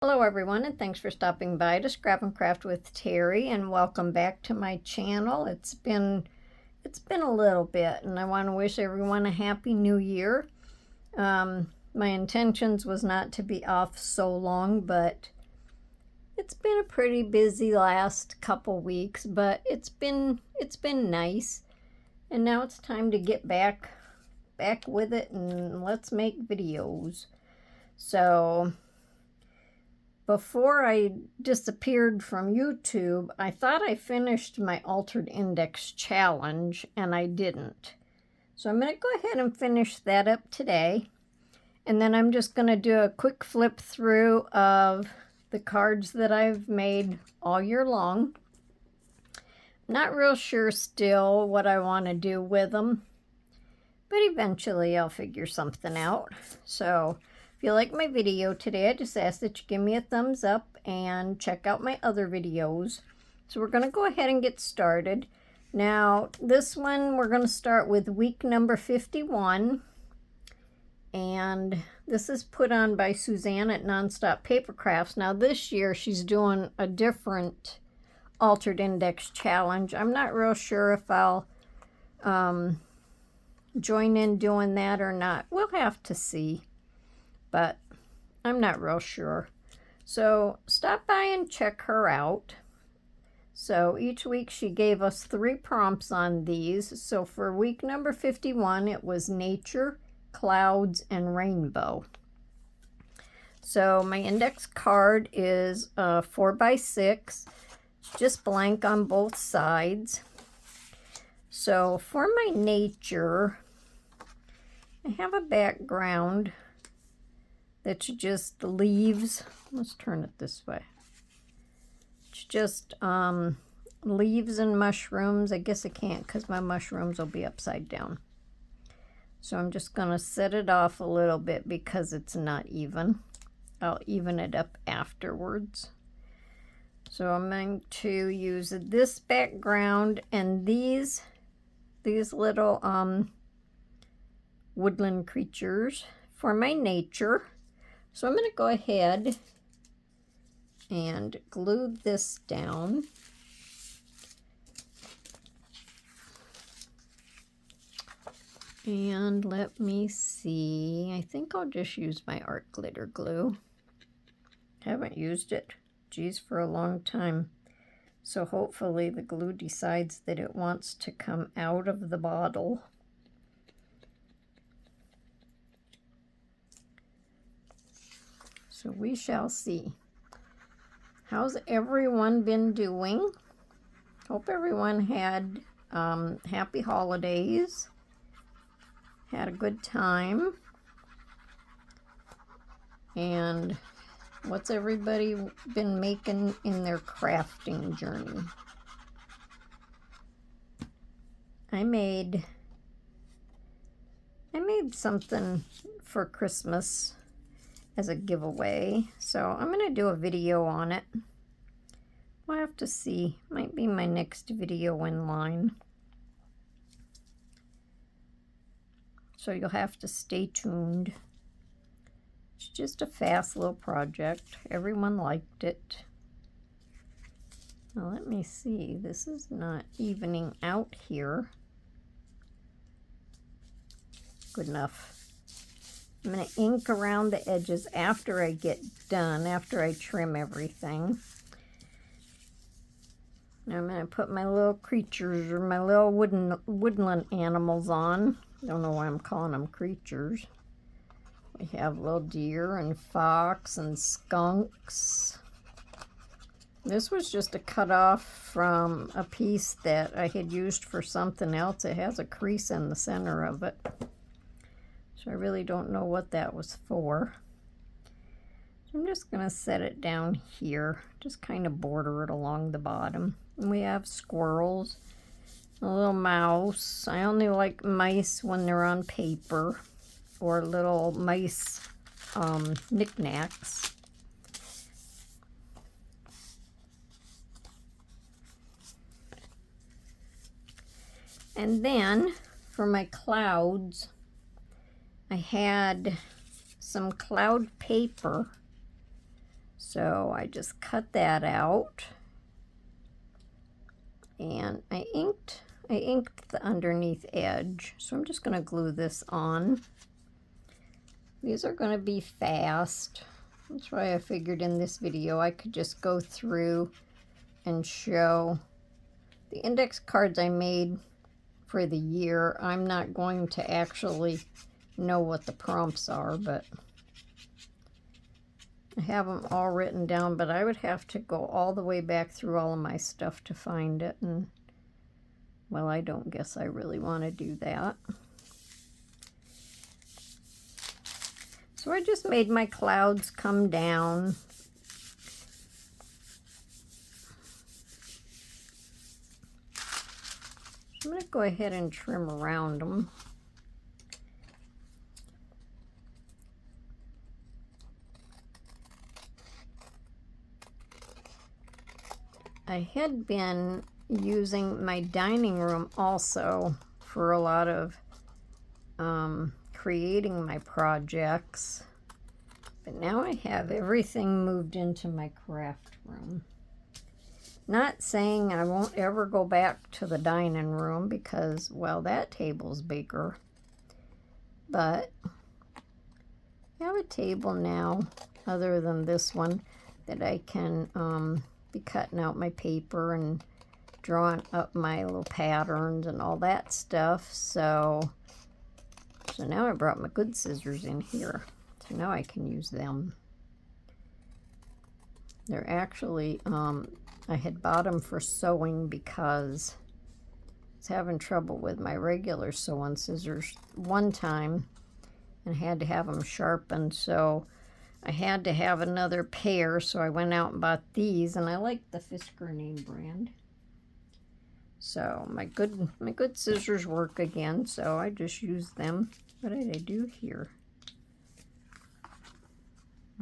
Hello everyone, and thanks for stopping by to Scrap and Craft with Terry, and welcome back to my channel. It's been a little bit, and I want to wish everyone a happy new year. My intentions was not to be off so long, but it's been a pretty busy last couple weeks, but it's been nice. And now it's time to get back with it, and let's make videos. So before I disappeared from YouTube, I thought I finished my altered index challenge, and I didn't. So I'm going to go ahead and finish that up today. And then I'm just going to do a quick flip through of the cards that I've made all year long. Not real sure still what I want to do with them, but eventually I'll figure something out. So if you like my video today, I just ask that you give me a thumbs up and check out my other videos. So we're going to go ahead and get started. Now, this one, we're going to start with week number 51. And this is put on by Suzanne at Nonstop Papercrafts. Now, this year, she's doing a different altered index challenge. I'm not real sure if I'll join in doing that or not. We'll have to see, but I'm not real sure. So stop by and check her out. So each week she gave us 3 prompts on these. So for week number 51, it was nature, clouds, and rainbow. So my index card is 4x6, just blank on both sides. So for my nature, I have a background that's just leaves. Let's turn it this way. It's just leaves and mushrooms. I guess I can't because my mushrooms will be upside down. So I'm just going to set it off a little bit because it's not even. I'll even it up afterwards. So I'm going to use this background and these little woodland creatures for my nature. So I'm going to go ahead and glue this down. And let me see. I think I'll just use my art glitter glue. Haven't used it, geez, for a long time. So hopefully the glue decides that it wants to come out of the bottle. So we shall see. How's everyone been doing? Hope everyone had happy holidays. Had a good time. And what's everybody been making in their crafting journey? I made something for Christmas as a giveaway, so I'm going to do a video on it. We'll have to see. Might be my next video in line. So you'll have to stay tuned. It's just a fast little project. Everyone liked it. Now let me see. This is not evening out here. Good enough. I'm going to ink around the edges after I get done, after I trim everything. Now I'm going to put my little creatures, or my little woodland animals on. Don't know why I'm calling them creatures. We have little deer and fox and skunks. This was just a cut off from a piece that I had used for something else. It has a crease in the center of it. So I really don't know what that was for. So I'm just going to set it down here. Just kind of border it along the bottom. And we have squirrels. A little mouse. I only like mice when they're on paper. Or little mice knickknacks. And then for my clouds, I had some cloud paper. So I just cut that out, and I inked the underneath edge. So I'm just going to glue this on. These are going to be fast. That's why I figured in this video I could just go through and show the index cards I made for the year. I'm not going to actually know what the prompts are, but I have them all written down, but I would have to go all the way back through all of my stuff to find it, and well, I don't guess I really want to do that. So I just made my clouds come down. So I'm going to go ahead and trim around them. I had been using my dining room also for a lot of creating my projects, but now I have everything moved into my craft room. Not saying I won't ever go back to the dining room because, well, that table's bigger, but I have a table now other than this one that I can be cutting out my paper and drawing up my little patterns and all that stuff. So now I brought my good scissors in here. So now I can use them. They're actually, I had bought them for sewing because I was having trouble with my regular sewing scissors one time and had to have them sharpened. So I had to have another pair, so I went out and bought these, and I like the Fisker name brand. So my good scissors work again, so I just use them. What did I do here?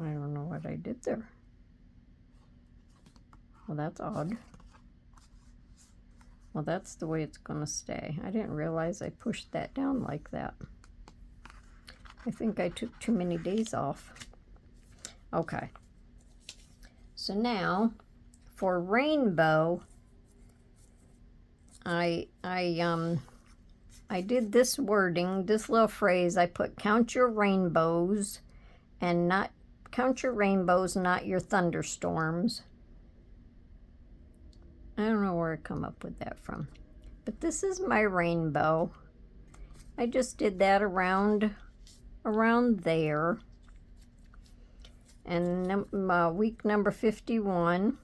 I don't know what I did there. Well, that's odd. Well, that's the way it's going to stay. I didn't realize I pushed that down like that. I think I took too many days off. Okay. So now, for rainbow, I did this wording, this little phrase. I put count your rainbows, and not count your rainbows, not your thunderstorms. I don't know where I come up with that from, but this is my rainbow. I just did that around there. And week number 51.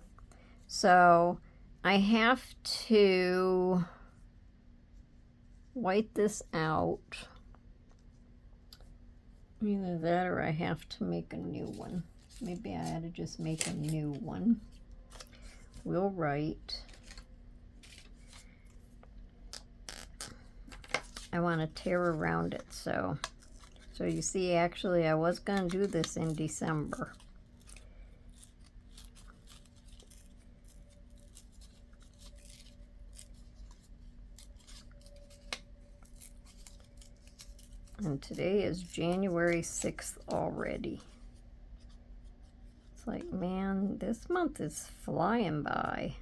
So I have to white this out. Either that or I have to make a new one. Maybe I ought to just make a new one. We'll write. I want to tear around it, so you see, actually I was going to do this in December. And today is January 6th already. It's like, man, this month is flying by.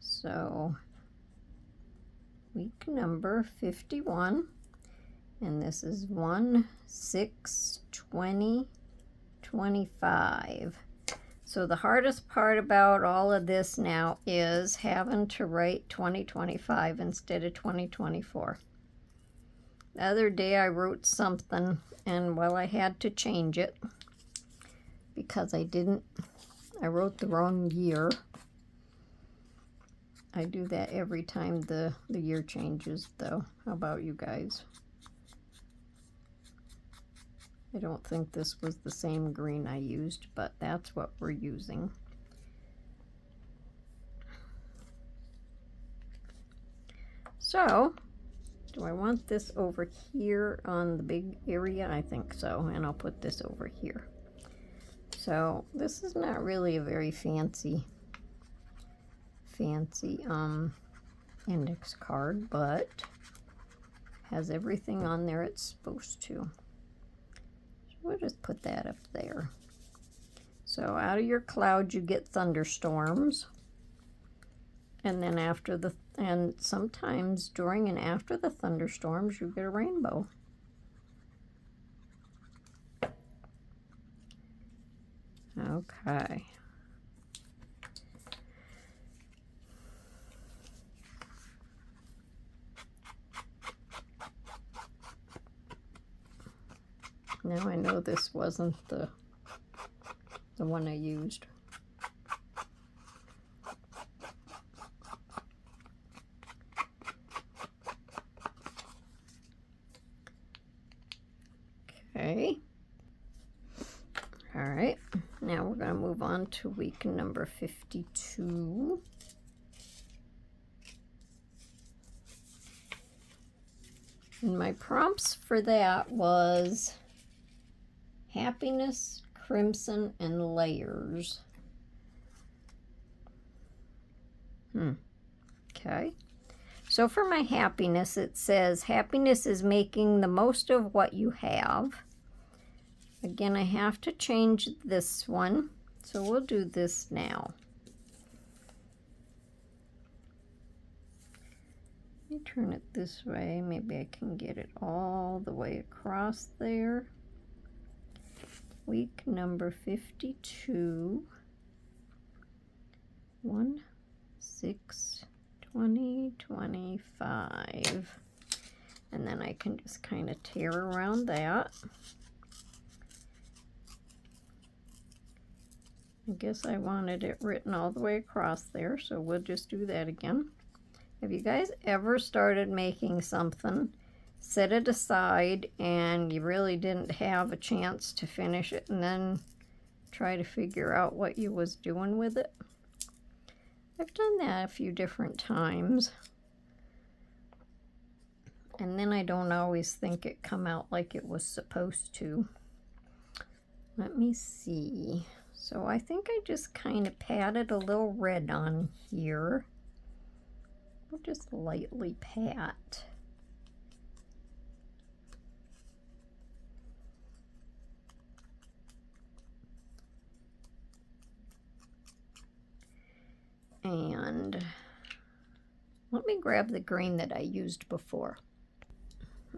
So, week number 51, and this is 1/6/2025. So the hardest part about all of this now is having to write 2025 instead of 2024. The other day I wrote something, and well, I had to change it because I wrote the wrong year. I do that every time the year changes, though. How about you guys? I don't think this was the same green I used, but that's what we're using. So, do I want this over here on the big area? I think so, and I'll put this over here. So, this is not really a very fancy fancy index card, but has everything on there it's supposed to. So we'll just put that up there. So out of your clouds you get thunderstorms. And then and sometimes during and after the thunderstorms you get a rainbow. Okay. Now I know this wasn't the one I used. Okay. All right. Now we're going to move on to week number 52. And my prompts for that was happiness, crimson, and layers. Okay. So for my happiness, it says, happiness is making the most of what you have. Again, I have to change this one, so we'll do this now. Let me turn it this way. Maybe I can get it all the way across there. Week number 52. 1/6/2025. And then I can just kind of tear around that. I guess I wanted it written all the way across there, so we'll just do that again. Have you guys ever started making something, set it aside, and you really didn't have a chance to finish it, and then try to figure out what you was doing with it? I've done that a few different times. And then I don't always think it come out like it was supposed to. Let me see. So I think I just kind of patted a little red on here. We'll just lightly pat. And let me grab the green that I used before.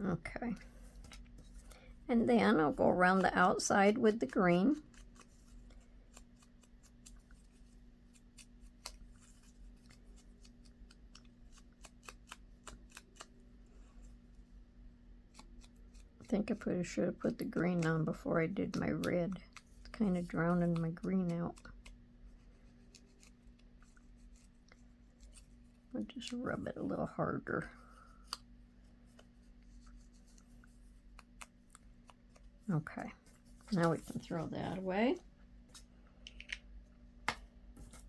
Okay. And then I'll go around the outside with the green. I think I should have put the green on before I did my red. It's kind of drowning my green out. I'll just rub it a little harder. Okay, now we can throw that away.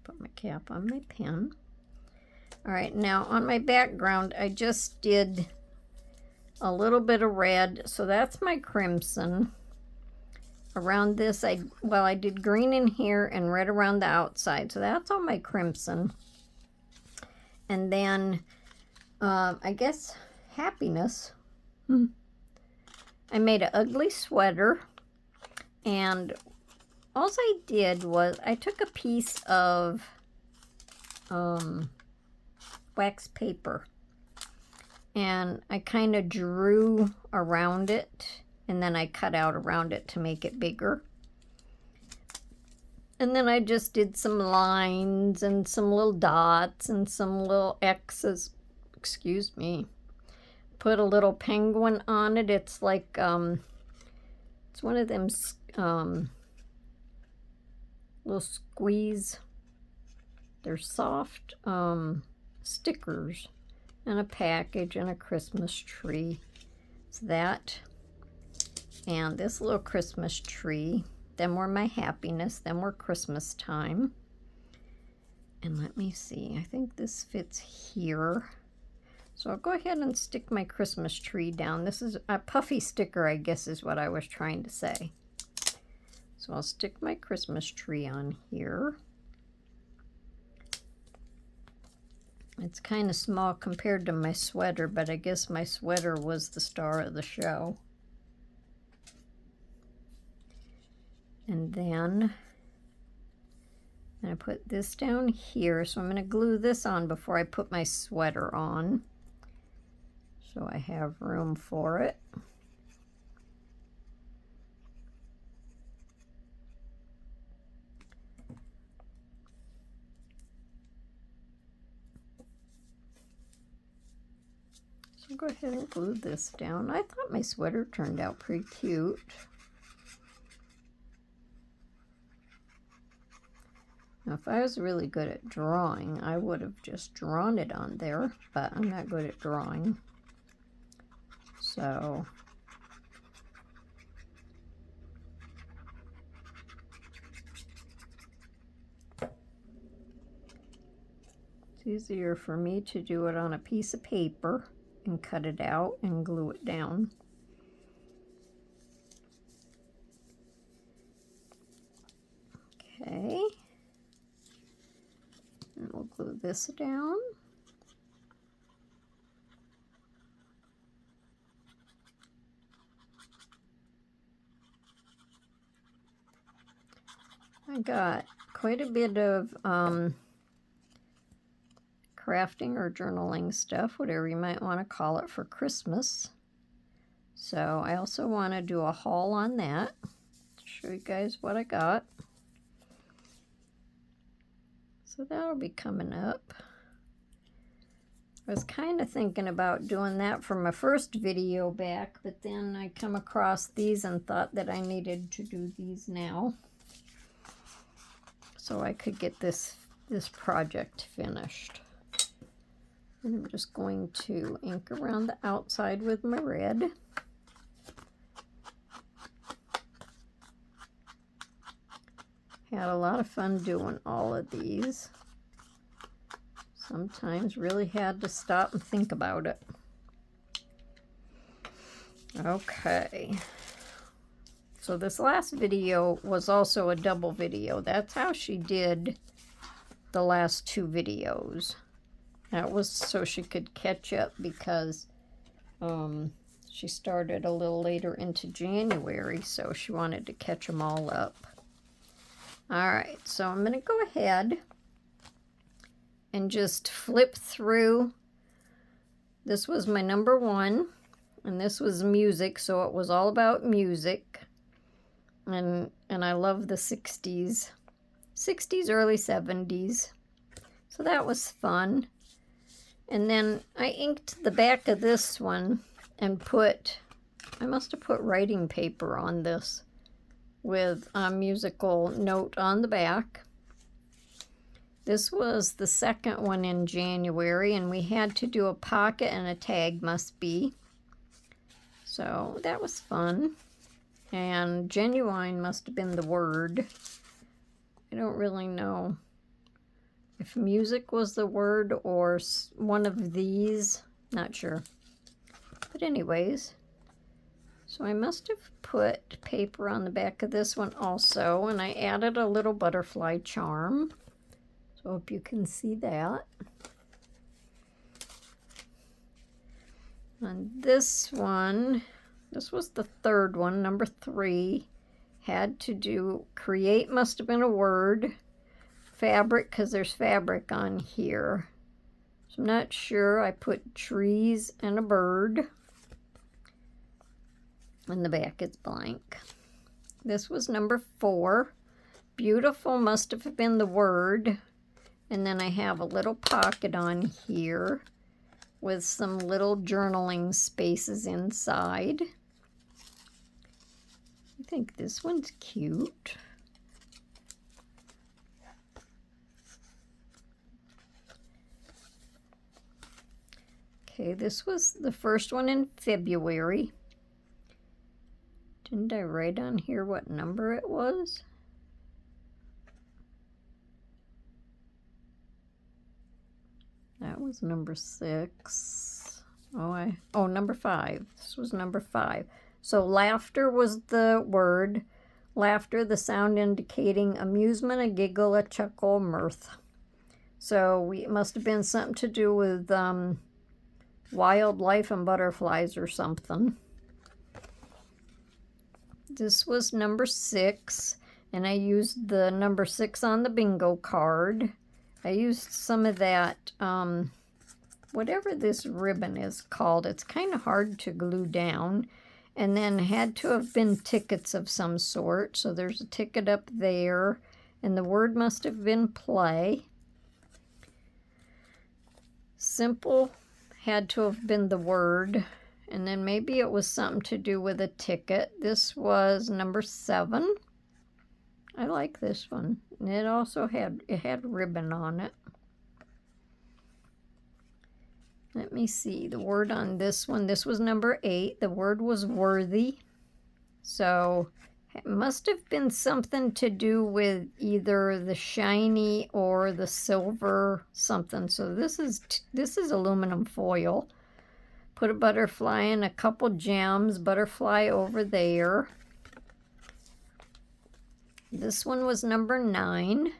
Put my cap on my pen. All right, now on my background, I just did a little bit of red, so that's my crimson. Around this, I did green in here and red around the outside, so that's all my crimson. And then, I guess, happiness. I made an ugly sweater, and all I did was I took a piece of wax paper, and I kind of drew around it, and then I cut out around it to make it bigger. And then I just did some lines and some little dots and some little X's. Excuse me. Put a little penguin on it. It's like, it's one of them little squeeze. They're soft stickers. And a package and a Christmas tree. It's that. And this little Christmas tree. Then were my happiness. Then were Christmas time. And let me see. I think this fits here. So I'll go ahead and stick my Christmas tree down. This is a puffy sticker, I guess is what I was trying to say. So I'll stick my Christmas tree on here. It's kind of small compared to my sweater, but I guess my sweater was the star of the show. And then I'm going to put this down here. So I'm going to glue this on before I put my sweater on, so I have room for it. So I'll go ahead and glue this down. I thought my sweater turned out pretty cute. Now, if I was really good at drawing, I would have just drawn it on there, but I'm not good at drawing. So it's easier for me to do it on a piece of paper and cut it out and glue it down. Okay. And we'll glue this down. I got quite a bit of crafting or journaling stuff, whatever you might want to call it, for Christmas. So I also want to do a haul on that to show you guys what I got. So that'll be coming up. I was kind of thinking about doing that for my first video back, but then I come across these and thought that I needed to do these now, so I could get this project finished. And I'm just going to ink around the outside with my red. Had a lot of fun doing all of these. Sometimes really had to stop and think about it. Okay. So this last video was also a double video. That's how she did the last two videos. That was so she could catch up, because she started a little later into January, so she wanted to catch them all up. Alright, so I'm going to go ahead and just flip through. This was my number one, and this was music, so it was all about music. And I love the 60s, early 70s. So that was fun. And then I inked the back of this one and I must have put writing paper on this with a musical note on the back. This was the second one in January, and we had to do a pocket and a tag, must be. So that was fun. And genuine must have been the word. I don't really know if music was the word or one of these. Not sure. But anyways, so I must have put paper on the back of this one also, and I added a little butterfly charm. So I hope you can see that. And this one, this was the third one, number 3, had to do, create must have been a word, fabric, because there's fabric on here. So I'm not sure. I put trees and a bird. In the back it's blank. This was number 4. Beautiful must have been the word. And then I have a little pocket on here with some little journaling spaces inside. I think this one's cute. Okay, this was the first one in February. Didn't I write on here what number it was? That was number 6. Number 5. This was number 5. So laughter was the word. Laughter, the sound indicating amusement, a giggle, a chuckle, mirth. So it must have been something to do with wildlife and butterflies or something. This was number 6, and I used the number 6 on the bingo card. I used some of that, whatever this ribbon is called. It's kind of hard to glue down. And then had to have been tickets of some sort. So there's a ticket up there. And the word must have been play. Simple had to have been the word. And then maybe it was something to do with a ticket. This was number 7. I like this one. And it also had ribbon on it. Let me see the word on this one. This was number 8. The word was worthy. So it must have been something to do with either the shiny or the silver something. So this is aluminum foil. Put a butterfly in, a couple gems, butterfly over there. This one was number 9.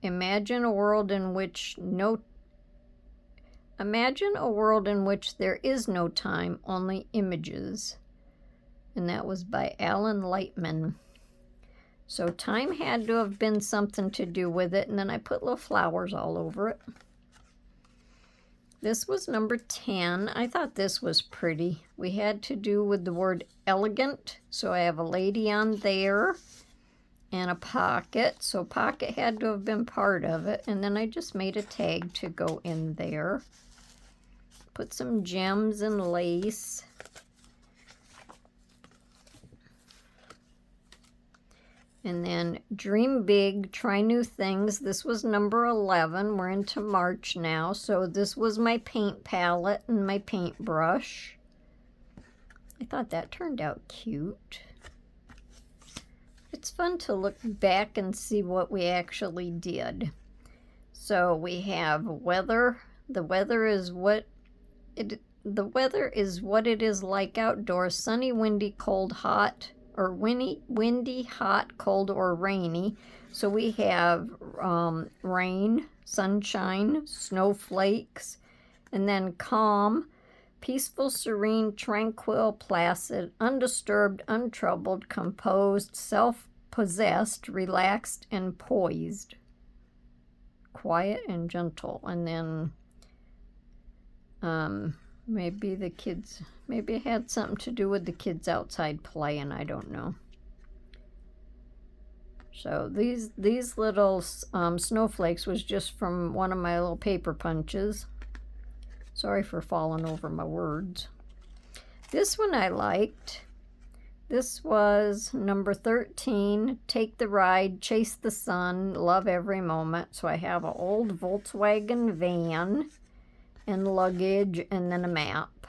Imagine a world in which there is no time, only images. And that was by Alan Lightman. So time had to have been something to do with it, and then I put little flowers all over it. This was number 10. I thought this was pretty. We had to do with the word elegant, so I have a lady on there and a pocket. So pocket had to have been part of it, and then I just made a tag to go in there. Put some gems and lace. And then dream big, try new things. This was number 11. We're into March now. So this was my paint palette and my paintbrush. I thought that turned out cute. It's fun to look back and see what we actually did. So we have weather. The weather is what it is like outdoors. Sunny, windy, cold, hot, or windy, hot, cold, or rainy. So we have rain, sunshine, snowflakes, and then calm, peaceful, serene, tranquil, placid, undisturbed, untroubled, composed, self-possessed, relaxed, and poised. Quiet and gentle. And then maybe it had something to do with the kids outside playing, I don't know. So these little snowflakes was just from one of my little paper punches. Sorry for falling over my words. This one I liked. This was number 13, Take the Ride, Chase the Sun, Love Every Moment. So I have an old Volkswagen van and luggage, and then a map.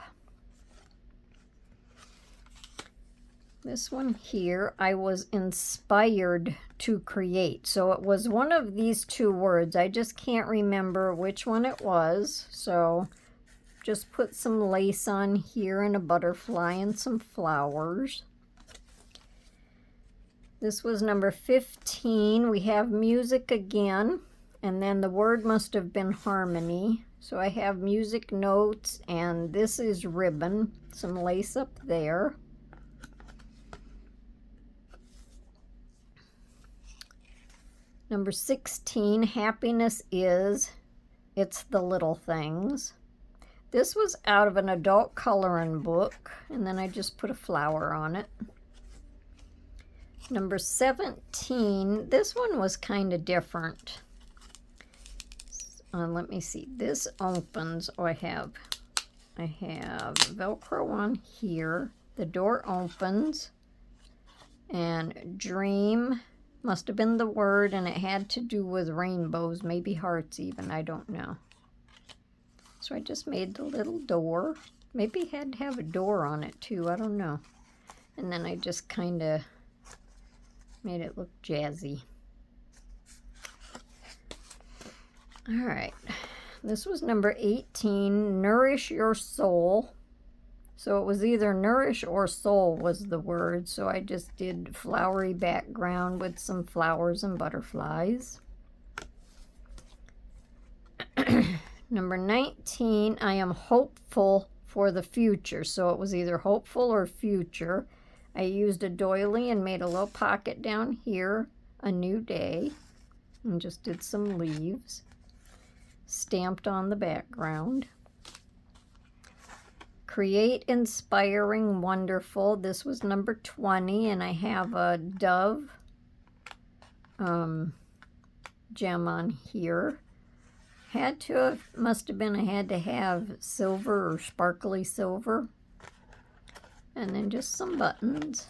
This one here, I was inspired to create. So it was one of these 2 words. I just can't remember which one it was. So just put some lace on here and a butterfly and some flowers. This was number 15. We have music again. And then the word must have been harmony. So I have music notes, and this is ribbon, some lace up there. Number 16, happiness is, it's the little things. This was out of an adult coloring book, and then I just put a flower on it. Number 17, this one was kind of different. Let me see. This opens. Oh, I have Velcro on here. The door opens, and dream must have been the word, and it had to do with rainbows, maybe hearts even. I don't know. So I just made the little door. Maybe it had to have a door on it too. I don't know. And then I just kind of made it look jazzy. All right, this was number 18, nourish your soul. So it was either nourish or soul was the word. So I just did flowery background with some flowers and butterflies. Number 19, I am hopeful for the future. So it was either hopeful or future. I used a doily and made a little pocket down here, a new day, and just did some leaves stamped on the background. Create, inspiring, wonderful. This was number 20, and I have a dove gem on here. Must have been, I had to have silver or sparkly silver. And then just some buttons.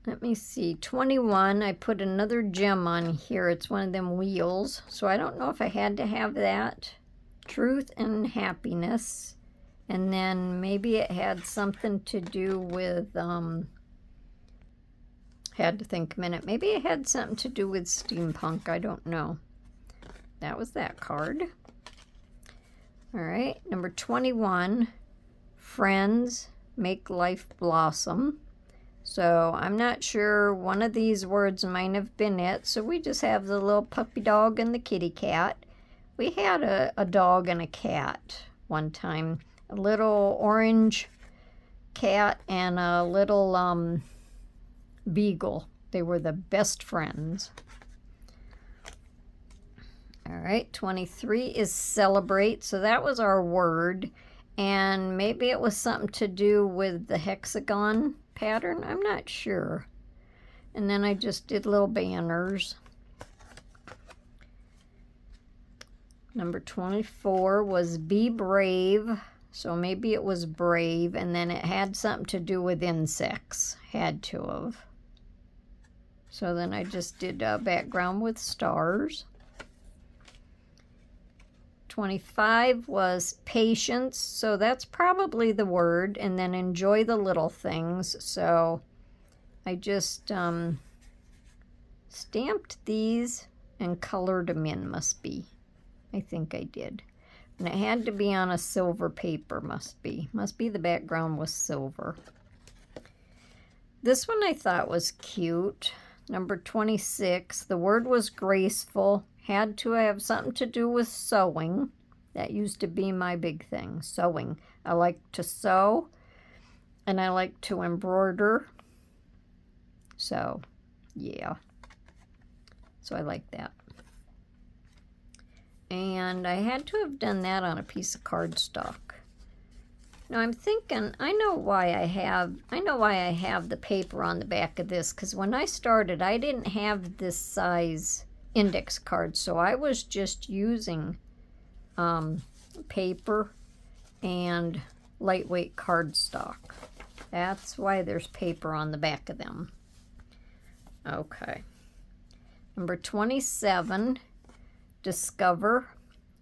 Let me see, 21, I put another gem on here. It's one of them wheels. So I don't know if I had to have that. Truth and happiness. And then maybe it had something to do with, had to think a minute. Maybe it had something to do with steampunk. I don't know. That was that card. All right, number 21, friends make life blossom. So I'm not sure, one of these words might have been it. So we just have the little puppy dog and the kitty cat. We had a dog and a cat one time. A little orange cat and a little beagle. They were the best friends. All right, 23 is celebrate. So that was our word. And maybe it was something to do with the hexagon pattern. I'm not sure. And then I just did little banners. Number 24 was be brave. So maybe it was brave. And then it had something to do with insects. Had to have. So then I just did a background with stars. 25 was patience, so that's probably the word, and then enjoy the little things. So I just stamped these and colored them in, must be. I think I did. And it had to be on a silver paper, must be. Must be the background was silver. This one I thought was cute. Number 26, the word was graceful. Had to have something to do with sewing. That used to be my big thing, sewing. I like to sew, and I like to embroider. So, yeah. So I like that. And I had to have done that on a piece of cardstock. Now I'm thinking, I know why I have the paper on the back of this, because when I started, I didn't have this size index card, so I was just using paper and lightweight cardstock. That's why there's paper on the back of them. Okay. Number 27, discover.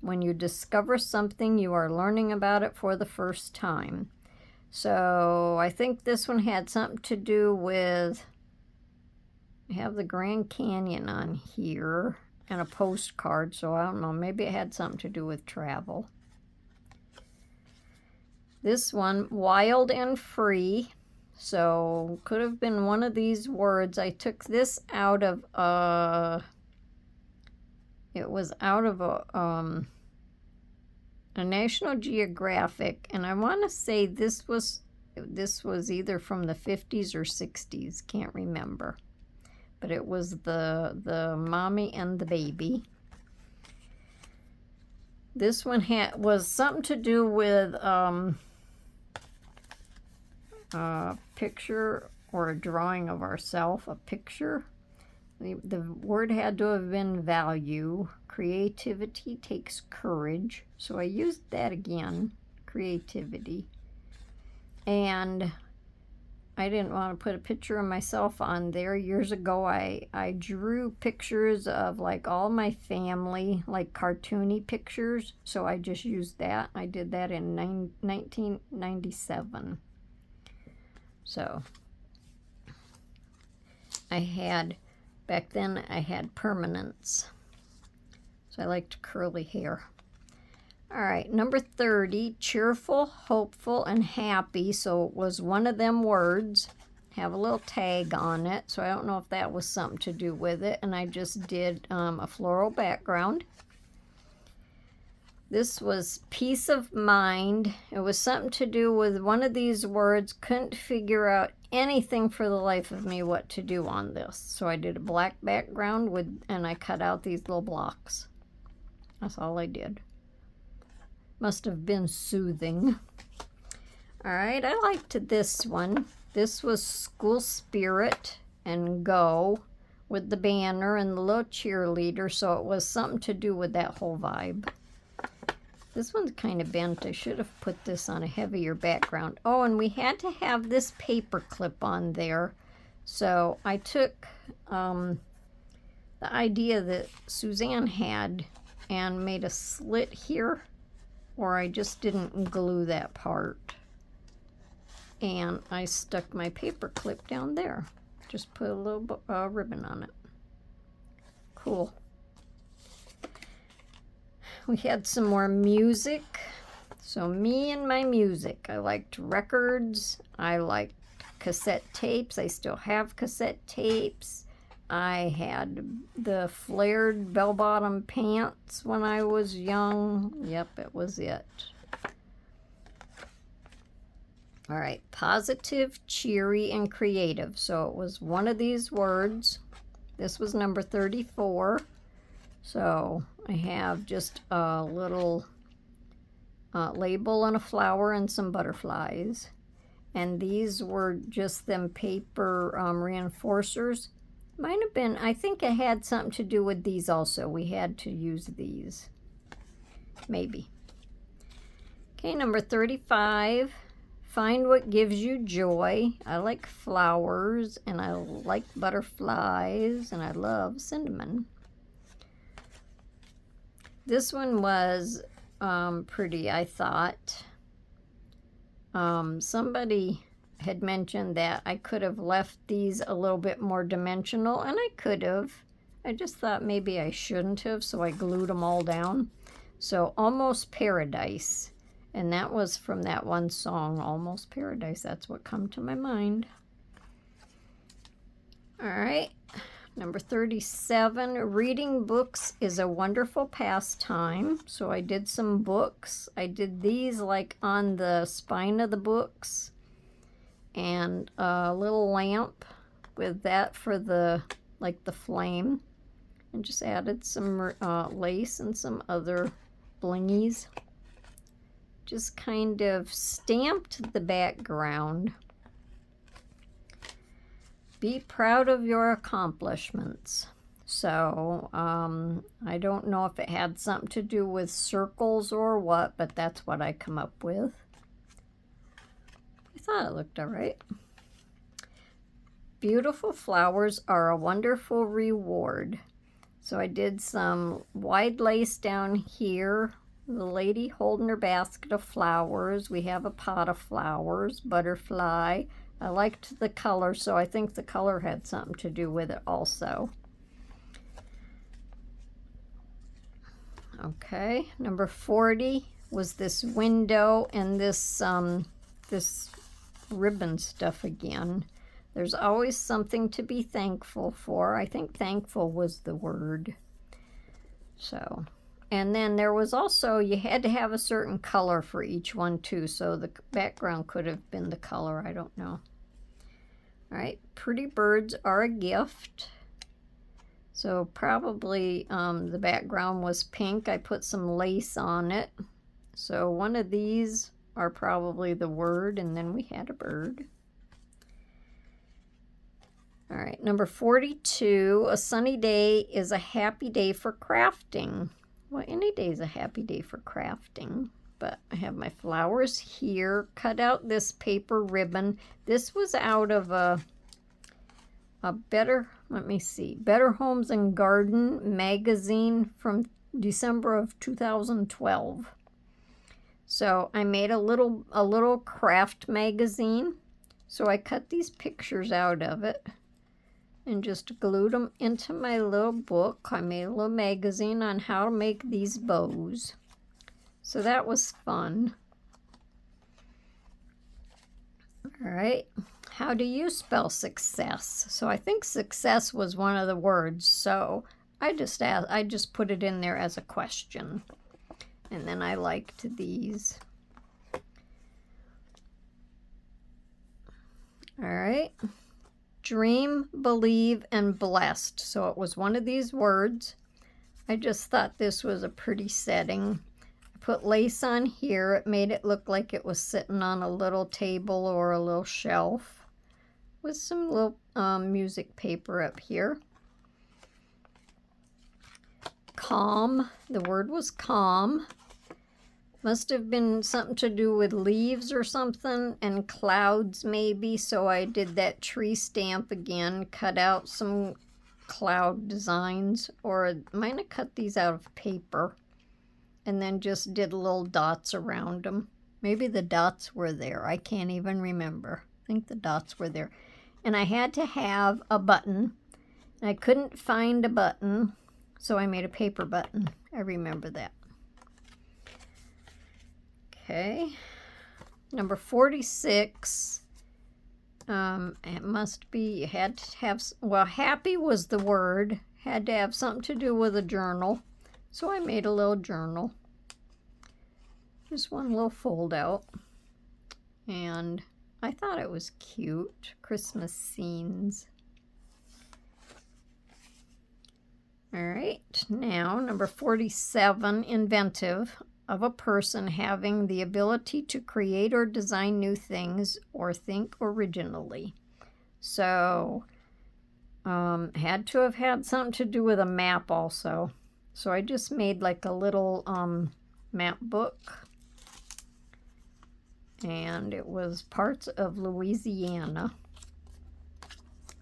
When you discover something, you are learning about it for the first time. So I think this one had something to do with, I have the Grand Canyon on here and a postcard, so I don't know, maybe it had something to do with travel. This one, wild and free, so could have been one of these words. I took this out of it was out of a National Geographic, and I want to say this was either from the 50s or 60s, can't remember. But it was the mommy and the baby. This one was something to do with a picture or a drawing of ourselves, a picture. The word had to have been value. Creativity takes courage. So I used that again, creativity. And I didn't want to put a picture of myself on there. Years ago, I drew pictures of like all my family, like cartoony pictures. So I just used that. I did that in 1997. So back then I had permanence. So I liked curly hair. All right, number 30, cheerful, hopeful, and happy. So it was one of them words. have a little tag on it, so I don't know if that was something to do with it. And I just did a floral background. This was peace of mind. It was something to do with one of these words. Couldn't figure out anything for the life of me what to do on this. So I did a black background and I cut out these little blocks. That's all I did. Must have been soothing. All right, I liked this one. This was school spirit and go with the banner and the little cheerleader. So it was something to do with that whole vibe. This one's kind of bent. I should have put this on a heavier background. Oh, and we had to have this paper clip on there. So I took the idea that Suzanne had and made a slit here, or I just didn't glue that part. And I stuck my paper clip down there. Just put a little ribbon on it. Cool. We had some more music. So me and my music. I liked records. I liked cassette tapes. I still have cassette tapes. I had the flared bell-bottom pants when I was young. Yep, it was it. All right, positive, cheery, and creative. So it was one of these words. This was number 34. So I have just a little label and a flower and some butterflies. And these were just them paper reinforcers. Might have been, I think it had something to do with these also. We had to use these. Maybe. Okay, number 35. Find what gives you joy. I like flowers and I like butterflies and I love cinnamon. This one was pretty, I thought. Somebody had mentioned that I could have left these a little bit more dimensional, and I could have. I just thought maybe I shouldn't have, so I glued them all down. So Almost Paradise, and that was from that one song, Almost Paradise. That's what come to my mind. All right. Number 37, reading books is a wonderful pastime. So I did some books. I did these like on the spine of the books. And a little lamp with that for the, like the flame. And just added some lace and some other blingies. Just kind of stamped the background. Be proud of your accomplishments. So, I don't know if it had something to do with circles or what, but that's what I come up with. I thought it looked all right. Beautiful flowers are a wonderful reward. So I did some wide lace down here. The lady holding her basket of flowers. We have a pot of flowers, butterfly. I liked the color, so I think the color had something to do with it also. Okay, number 40 was this window and this this ribbon stuff again. There's always something to be thankful for. I think thankful was the word. So, and then there was also, you had to have a certain color for each one too, so the background could have been the color, I don't know. All right, pretty birds are a gift. So probably the background was pink. I put some lace on it. So one of these are probably the word, and then we had a bird. All right, number 42, a sunny day is a happy day for crafting. Well, any day is a happy day for crafting. But I have my flowers here. Cut out this paper ribbon. This was out of a Better Homes and Garden magazine from December of 2012. So I made a little craft magazine. So I cut these pictures out of it and just glued them into my little book. I made a little magazine on how to make these bows. So that was fun. All right. how do you spell success? So I think success was one of the words, so I just put it in there as a question. And then I liked these. All right. Dream, believe, and blessed. So it was one of these words. I just thought this was a pretty setting. I put lace on here. It made it look like it was sitting on a little table or a little shelf with some little music paper up here. Calm. The word was calm. Must have been something to do with leaves or something, and clouds maybe, so I did that tree stamp again, cut out some cloud designs, or I might have cut these out of paper, and then just did little dots around them. Maybe the dots were there. I can't even remember. I think the dots were there. And I had to have a button. I couldn't find a button, so I made a paper button. I remember that. Okay, number 46, it must be, you had to have, well, happy was the word, had to have something to do with a journal, so I made a little journal, just one little fold out, and I thought it was cute, Christmas scenes. All right, now number 47, inventive. Of a person having the ability to create or design new things or think originally. So, had to have had something to do with a map also. So I just made like a little map book. And it was parts of Louisiana.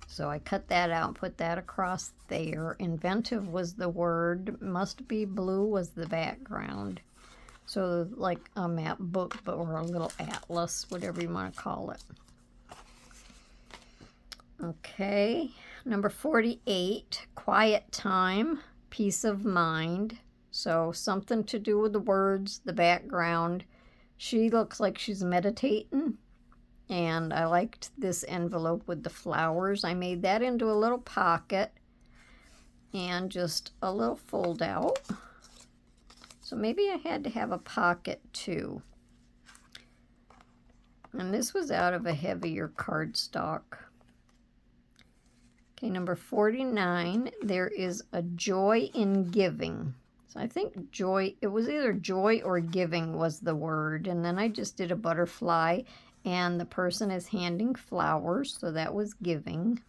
So I cut that out and put that across there. Inventive was the word. Must be blue was the background. So like a map book or a little atlas, whatever you want to call it. Okay, number 48, quiet time, peace of mind. So something to do with the words, the background. She looks like she's meditating. And I liked this envelope with the flowers. I made that into a little pocket and just a little fold out. So maybe I had to have a pocket too. And this was out of a heavier cardstock. Okay, number 49, there is a joy in giving. So I think joy, it was either joy or giving was the word. And then I just did a butterfly and the person is handing flowers, so that was giving.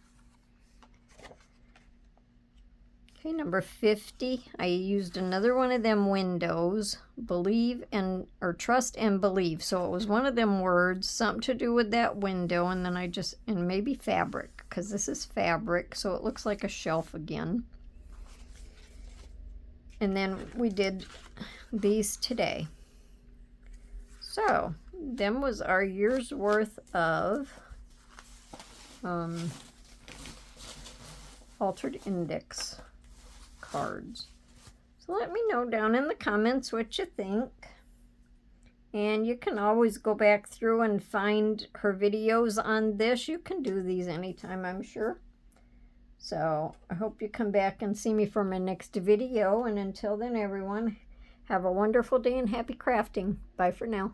Okay, number 50, I used another one of them windows, believe and, or trust and believe. So it was one of them words, something to do with that window, and then I just, and maybe fabric, because this is fabric, so it looks like a shelf again. And then we did these today. So, them was our year's worth of altered index cards. So let me know down in the comments what you think. And you can always go back through and find her videos on this. You can do these anytime, I'm sure. So I hope you come back and see me for my next video. And until then, everyone, have a wonderful day and happy crafting. Bye for now.